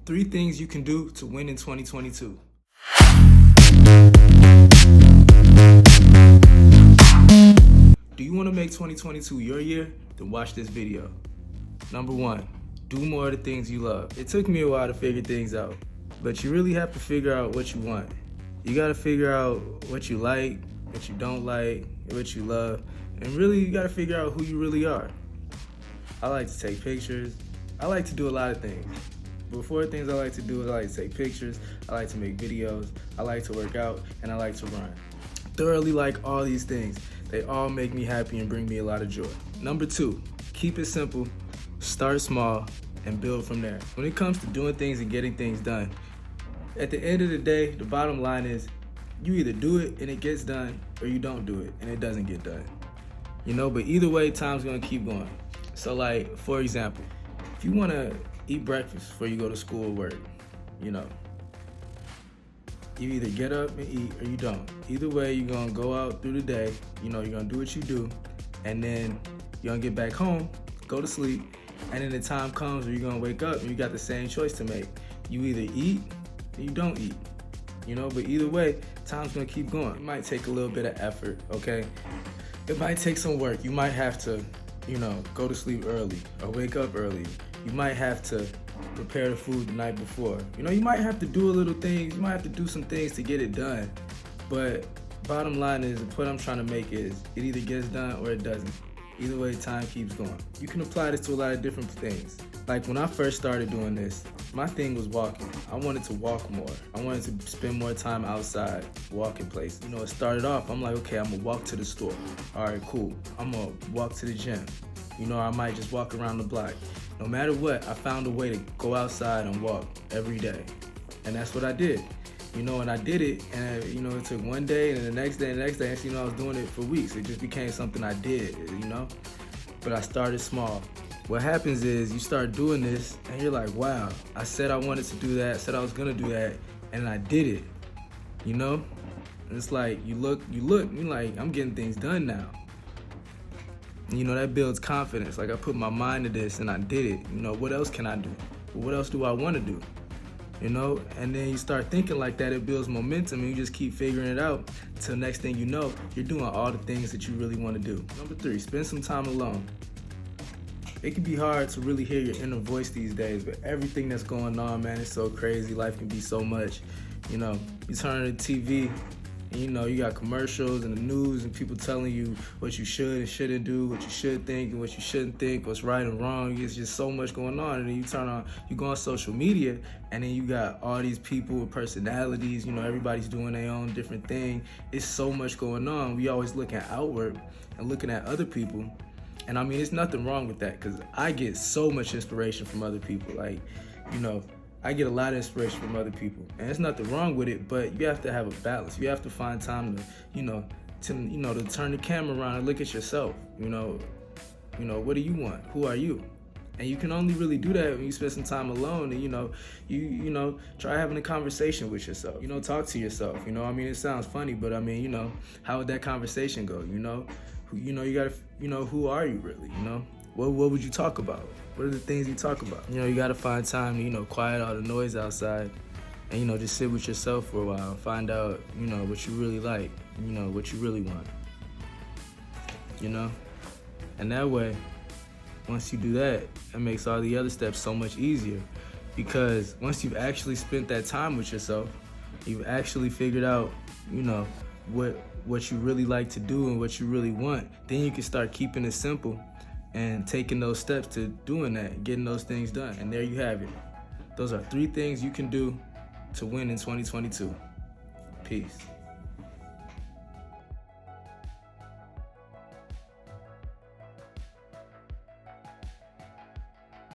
3 things you can do to win in 2022. Do you want to make 2022 your year? Then watch this video. Number 1, do more of the things you love. It took me a while to figure things out, but you really have to figure out what you want. You got to figure out what you like, what you don't like, what you love, and really you got to figure out who you really are. I like to take pictures. I like to do a lot of things. Before things I like to do is I like to take pictures, I like to make videos, I like to work out, and I like to run. Thoroughly like all these things. They all make me happy and bring me a lot of joy. Number 2, keep it simple, start small, and build from there. When it comes to doing things and getting things done, at the end of the day, the bottom line is you either do it and it gets done, or you don't do it and it doesn't get done. But either way, time's gonna keep going. So like, for example, if you wanna eat breakfast before you go to school or work, you either get up and eat or you don't. Either way, you're gonna go out through the day, you're gonna do what you do, and then you're gonna get back home, go to sleep, and then the time comes where you're gonna wake up and you got the same choice to make. You either eat or you don't eat, but either way, time's gonna keep going. It might take a little bit of effort, okay? It might take some work. You might have to, go to sleep early or wake up early. You might have to prepare the food the night before. You might have to do a little things. You might have to do some things to get it done. But bottom line is, the point I'm trying to make is, it either gets done or it doesn't. Either way, time keeps going. You can apply this to a lot of different things. Like when I first started doing this, my thing was walking. I wanted to walk more. I wanted to spend more time outside, walking places. It started off, I'm like, okay, I'm gonna walk to the store. All right, cool. I'm gonna walk to the gym. I might just walk around the block. No matter what, I found a way to go outside and walk every day. And that's what I did. And I did it, and it took one day, and the next day, and the next day, and I was doing it for weeks. It just became something I did, But I started small. What happens is you start doing this, and you're like, wow, I said I wanted to do that, said I was gonna do that, and I did it, And it's like, you look, you're like, I'm getting things done now. That builds confidence. Like, I put my mind to this and I did it. What else can I do? What else do I want to do? And then you start thinking like that, it builds momentum, and you just keep figuring it out till next thing you know, you're doing all the things that you really want to do. Number 3, spend some time alone. It can be hard to really hear your inner voice these days, but everything that's going on, man, it's so crazy. Life can be so much. You turn on the TV, and you got commercials and the news and people telling you what you should and shouldn't do, what you should think and what you shouldn't think, what's right and wrong. It's just so much going on. And then you go on social media, and then you got all these people with personalities, everybody's doing their own different thing. It's so much going on. We always looking outward and looking at other people. And there's nothing wrong with that, because I get so much inspiration from other people. Like, I get a lot of inspiration from other people, and there's nothing wrong with it, but you have to have a balance. You have to find time to, to turn the camera around and look at yourself. What do you want? Who are you? And you can only really do that when you spend some time alone, and you try having a conversation with yourself. Talk to yourself. It sounds funny, but how would that conversation go? You gotta, who are you really? What would you talk about? What are the things you talk about? You gotta find time to, quiet all the noise outside, and just sit with yourself for a while and find out, what you really like, what you really want. And that way, once you do that, it makes all the other steps so much easier, because once you've actually spent that time with yourself, you've actually figured out, what you really like to do and what you really want, then you can start keeping it simple and taking those steps to doing that, getting those things done. And there you have it. Those are 3 things you can do to win in 2022. Peace.